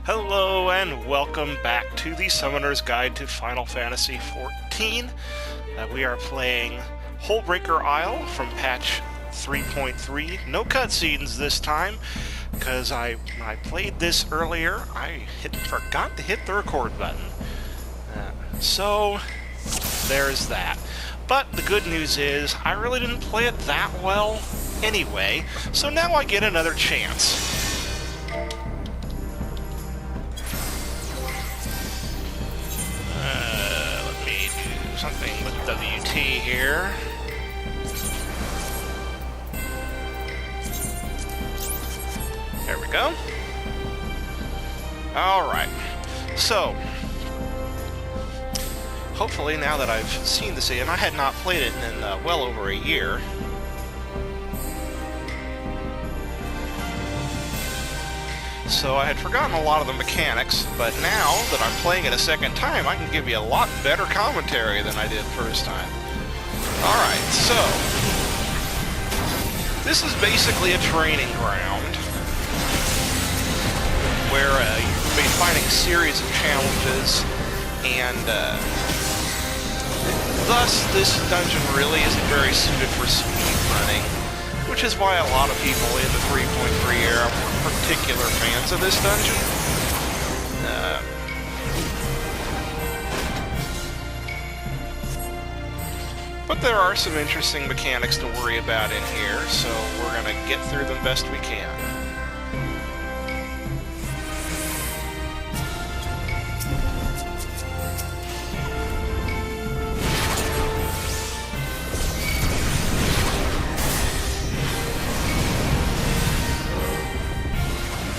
Hello and welcome back to the Summoner's Guide to Final Fantasy XIV. We are playing Hullbreaker Isle from patch 3.3. No cutscenes this time, because I played this earlier. I forgot to hit the record button. So, there's that. But the good news is, I really didn't play it that well anyway, so now I get another chance. Let me do something with WT here. There we go. Alright, so hopefully now that I've seen this, and I had not played it in well over a year, so I had forgotten a lot of the mechanics, but now that I'm playing it a second time, I can give you a lot better commentary than I did first time. Alright, so this is basically a training ground where you'll be fighting a series of challenges, and thus this dungeon really isn't very suited for speed running, which is why a lot of people in the 3.3 era were particular fans of this dungeon. But there are some interesting mechanics to worry about in here, so we're going to get through them best we can.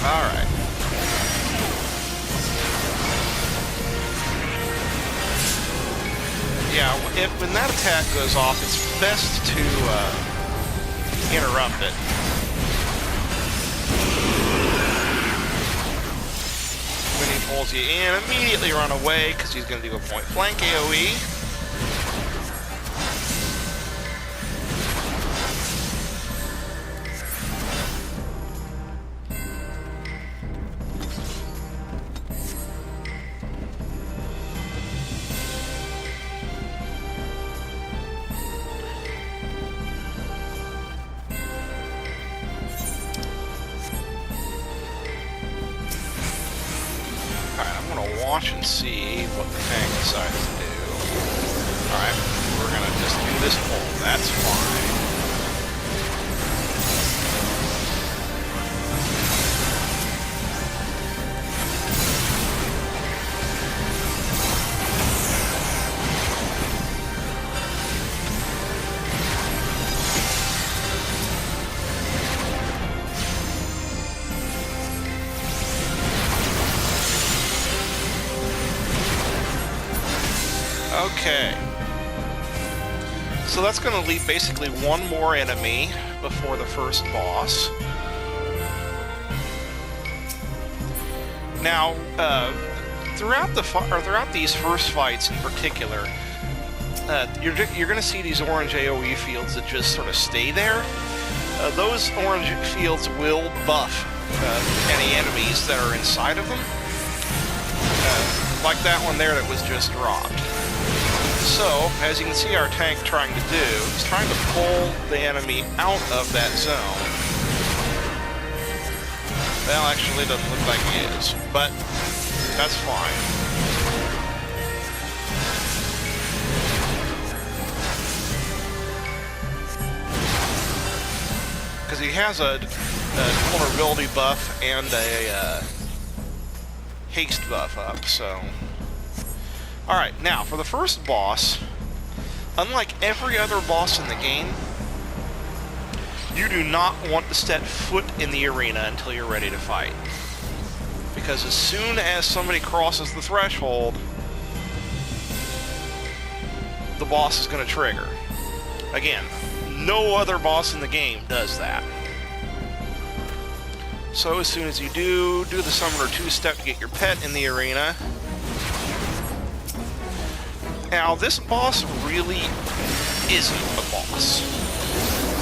Alright. Yeah, when that attack goes off, it's best to interrupt it. When he pulls you in, immediately run away, because he's going to do a point blank AoE. Watch and see what the tank decides to do. Alright, we're gonna just do this pull. That's fine. Okay, so that's going to leave basically one more enemy before the first boss. Now, throughout these first fights in particular, you're going to see these orange AoE fields that just sort of stay there. Those orange fields will buff any enemies that are inside of them, like that one there that was just dropped. So, as you can see our tank trying to do, is trying to pull the enemy out of that zone. Well, actually, it doesn't look like he is, but that's fine. Because he has a vulnerability buff and a haste buff up, so... Alright, now, for the first boss, unlike every other boss in the game, you do not want to set foot in the arena until you're ready to fight. Because as soon as somebody crosses the threshold, the boss is going to trigger. Again, no other boss in the game does that. So as soon as you do the Summoner 2-step to get your pet in the arena. Now, this boss really isn't a boss.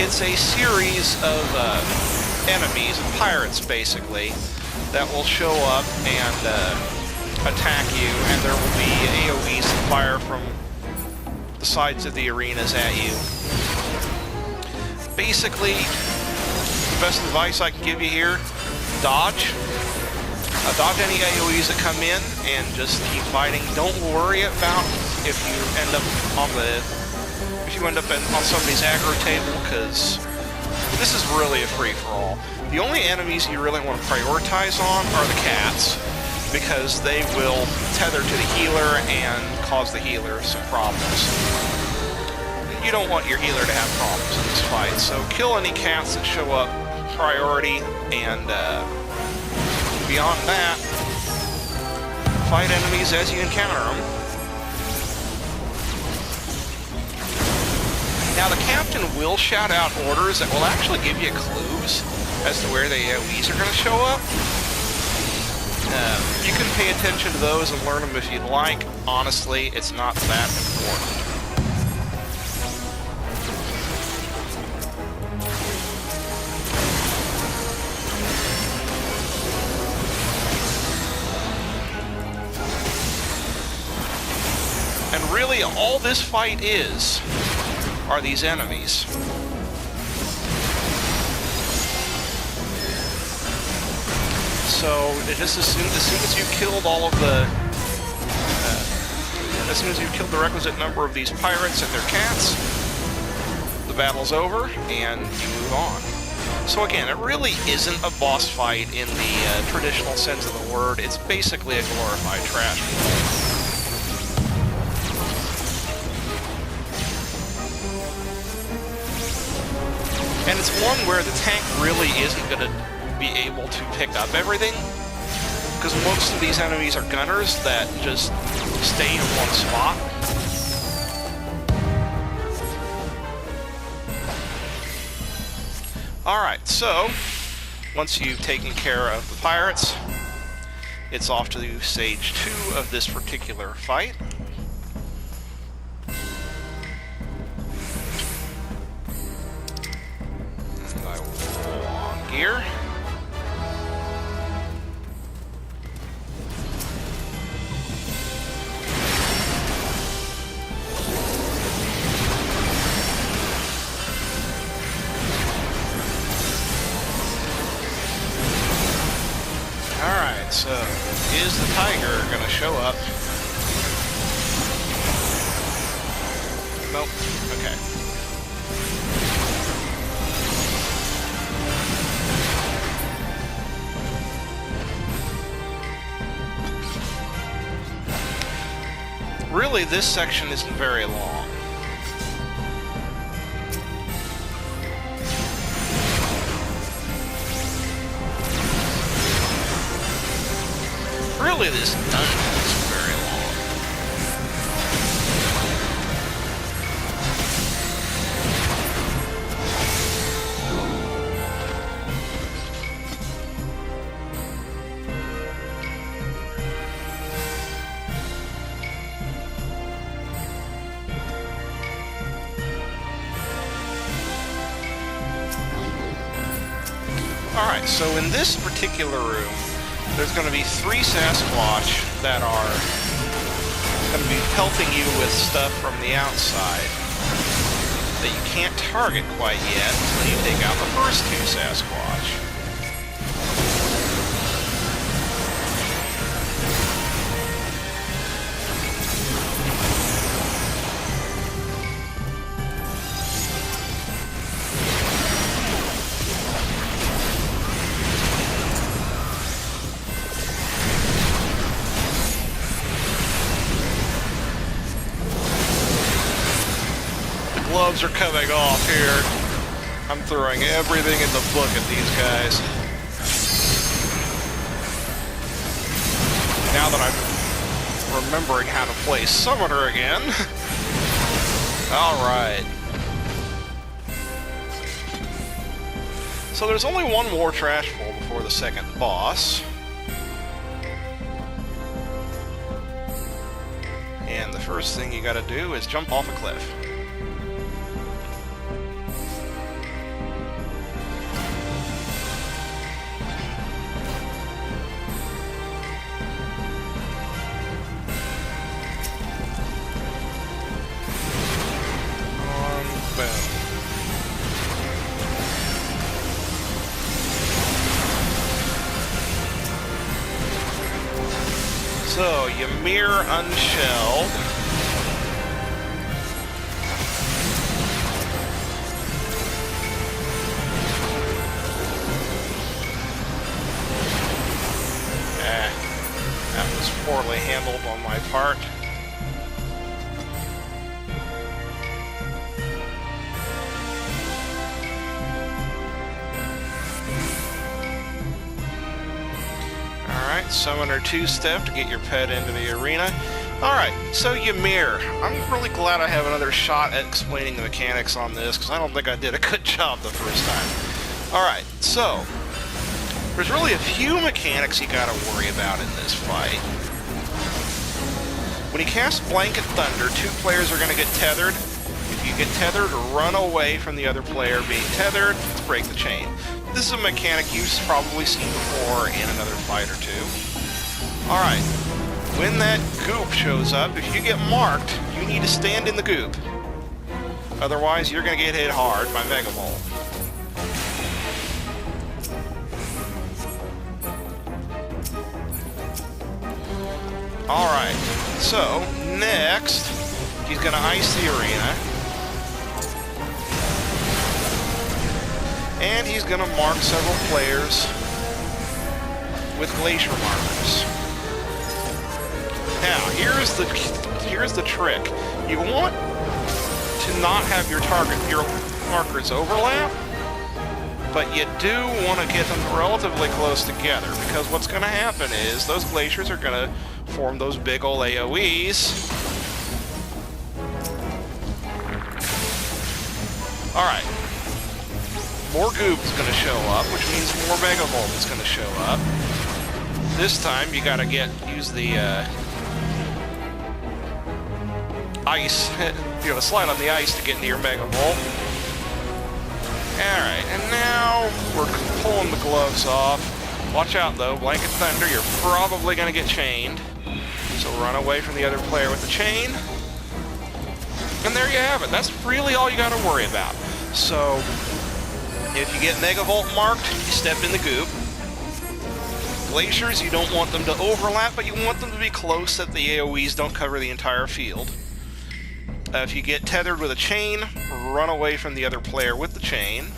It's a series of enemies, pirates basically, that will show up and attack you, and there will be AoEs that fire from the sides of the arenas at you. Basically, the best advice I can give you here, dodge. Dodge any AoEs that come in and just keep fighting. Don't worry about if you end up on somebody's aggro table, because this is really a free-for-all. The only enemies you really want to prioritize on are the cats, because they will tether to the healer and cause the healer some problems. You don't want your healer to have problems in this fight, so kill any cats that show up priority, and beyond that, fight enemies as you encounter them. Now, the captain will shout out orders that will actually give you clues as to where the AoEs are going to show up. You can pay attention to those and learn them if you'd like. Honestly, it's not that important. And really, all this fight are these enemies. So, just as soon as you've killed all of the, as soon as you've killed the requisite number of these pirates and their cats, the battle's over and you move on. So again, it really isn't a boss fight in the traditional sense of the word. It's basically a glorified trash fight. And it's one where the tank really isn't going to be able to pick up everything, because most of these enemies are gunners that just stay in one spot. Alright, so once you've taken care of the pirates, it's off to stage 2 of this particular fight. Here. Alright, so is the tiger gonna show up? Nope. Okay. Really, this section isn't very long. Really, this dungeon isn't very long. Alright, so in this particular room, there's going to be 3 Sasquatch that are going to be pelting you with stuff from the outside that you can't target quite yet until you take out the first 2 Sasquatch. Gloves are coming off here. I'm throwing everything in the book at these guys. Now that I'm remembering how to play Summoner again. Alright. So there's only one more trash pull before the second boss. And the first thing you gotta do is jump off a cliff. So, Ymir unshelled. That was poorly handled on my part. Alright, Summoner 2-step to get your pet into the arena. Alright, so Ymir. I'm really glad I have another shot at explaining the mechanics on this, because I don't think I did a good job the first time. Alright, so there's really a few mechanics you gotta worry about in this fight. When you cast Blanket Thunder, 2 players are gonna get tethered. If you get tethered, run away from the other player being tethered to break the chain. This is a mechanic you've probably seen before in another fight or two. Alright, when that goop shows up, if you get marked, you need to stand in the goop. Otherwise, you're gonna get hit hard by Mega Volt. Alright, so next, he's going to ice the arena. And he's going to mark several players with glacier markers. Now, here's the trick. You want to not have your markers overlap, but you do want to get them relatively close together, because what's going to happen is those glaciers are going to form those big ol' AoEs. Alright. More goop is going to show up, which means more Mega Volt is going to show up. This time you gotta use the ice, slide on the ice to get into your Mega Volt. Alright, and now we're pulling the gloves off. Watch out though, Blanket Thunder, you're probably gonna get chained. So run away from the other player with the chain. And there you have it. That's really all you gotta worry about. So, if you get Mega Volt marked, you step in the goop. Glaciers, you don't want them to overlap, but you want them to be close that the AoEs don't cover the entire field. If you get tethered with a chain, run away from the other player with the chain.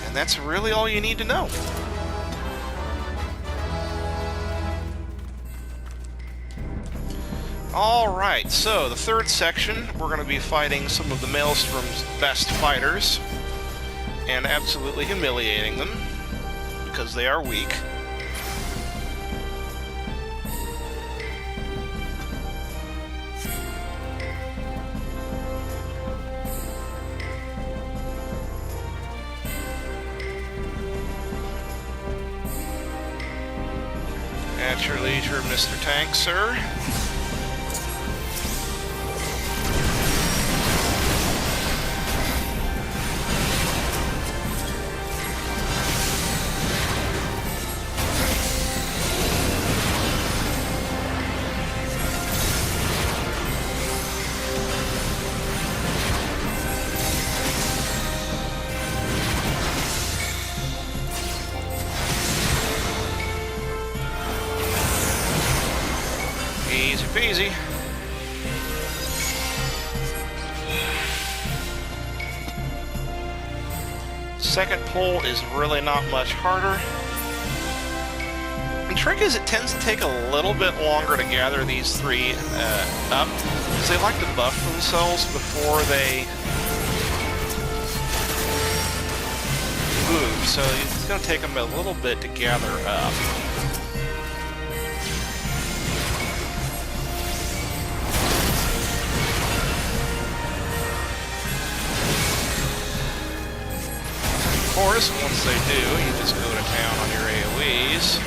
And that's really all you need to know. Alright, so the third section, we're going to be fighting some of the Maelstrom's best fighters, and absolutely humiliating them, because they are weak. At your leisure, Mr. Tank, sir. Easy peasy. Second pull is really not much harder. The trick is it tends to take a little bit longer to gather these three up, because they like to buff themselves before they move, so it's going to take them a little bit to gather up. Of course, once they do, you just go to town on your AoEs.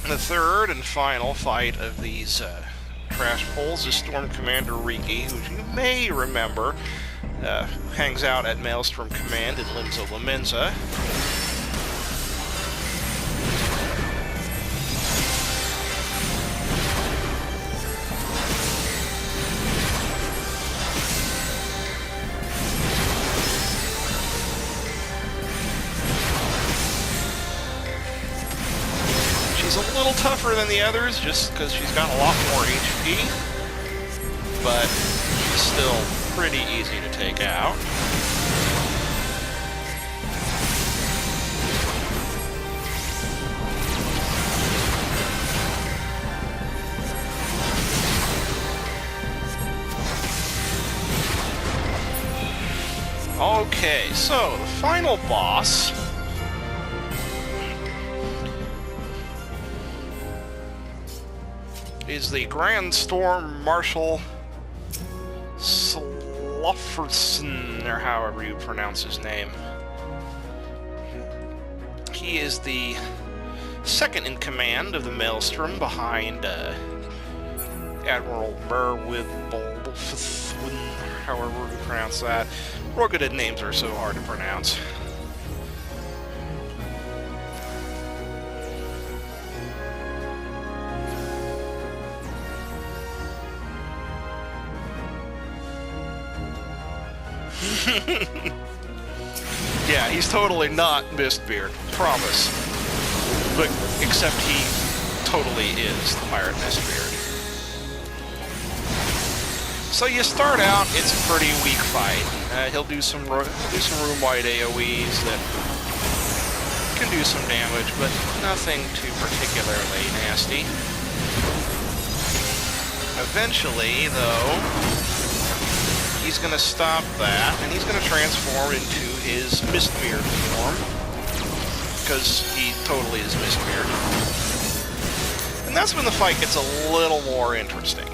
The third and final fight of these trash pulls is Storm Commander Riki, who you may remember hangs out at Maelstrom Command in Limsa Lamenza. She's a little tougher than the others just because she's got a lot more HP, but she's still pretty easy to take out. Okay, so the final boss is the Grand Storm Marshal Slufferson, or however you pronounce his name. He is the second in command of the Maelstrom behind Admiral Merwithbald, however you pronounce that. Rogated names are so hard to pronounce. Yeah, he's totally not Mistbeard, promise. But except he totally is the Pirate Mistbeard. So you start out, it's a pretty weak fight. He'll do some room-wide AoEs that can do some damage, but nothing too particularly nasty. Eventually, though, he's going to stop that, and he's going to transform into his Mistbeard form, because he totally is Mistbeard. And that's when the fight gets a little more interesting.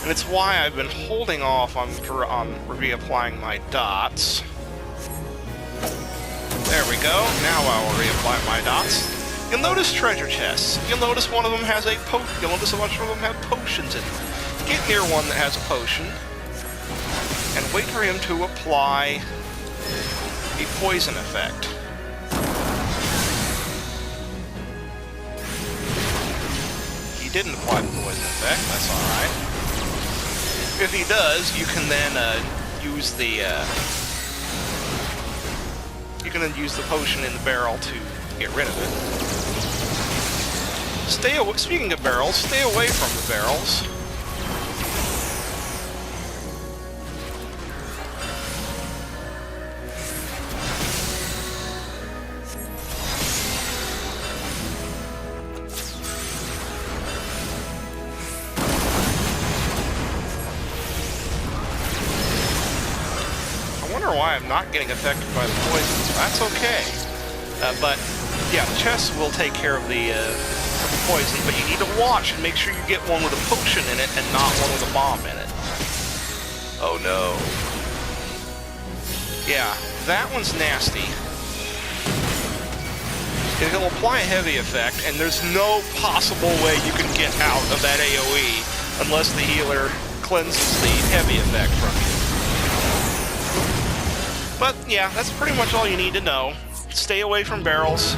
And it's why I've been holding off on reapplying my dots. There we go. Now I will reapply my dots. You'll notice treasure chests. You'll notice one of them has a You'll notice a bunch of them have potions in them. Get near one that has a potion, and wait for him to apply a poison effect. He didn't apply the poison effect, that's alright. If he does, you can then use the potion in the barrel to get rid of it. Speaking of barrels, stay away from the barrels. Why I'm not getting affected by the poisons. That's okay. But, yeah, the chests will take care of the poison, but you need to watch and make sure you get one with a potion in it and not one with a bomb in it. Oh, no. Yeah, that one's nasty. He'll apply a heavy effect, and there's no possible way you can get out of that AoE unless the healer cleanses the heavy effect from you. But, yeah, that's pretty much all you need to know. Stay away from barrels.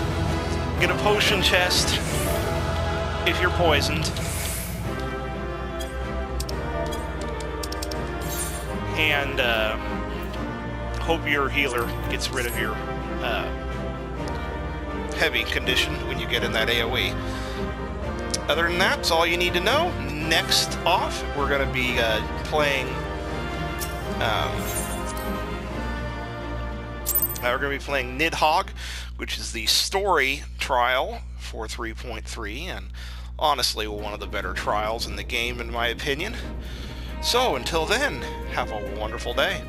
Get a potion chest if you're poisoned. And hope your healer gets rid of your heavy condition when you get in that AoE. Other than that, that's all you need to know. Next off, we're going to be playing... we're going to be playing Nidhogg, which is the story trial for 3.3, and honestly one of the better trials in the game, in my opinion. So, until then, have a wonderful day.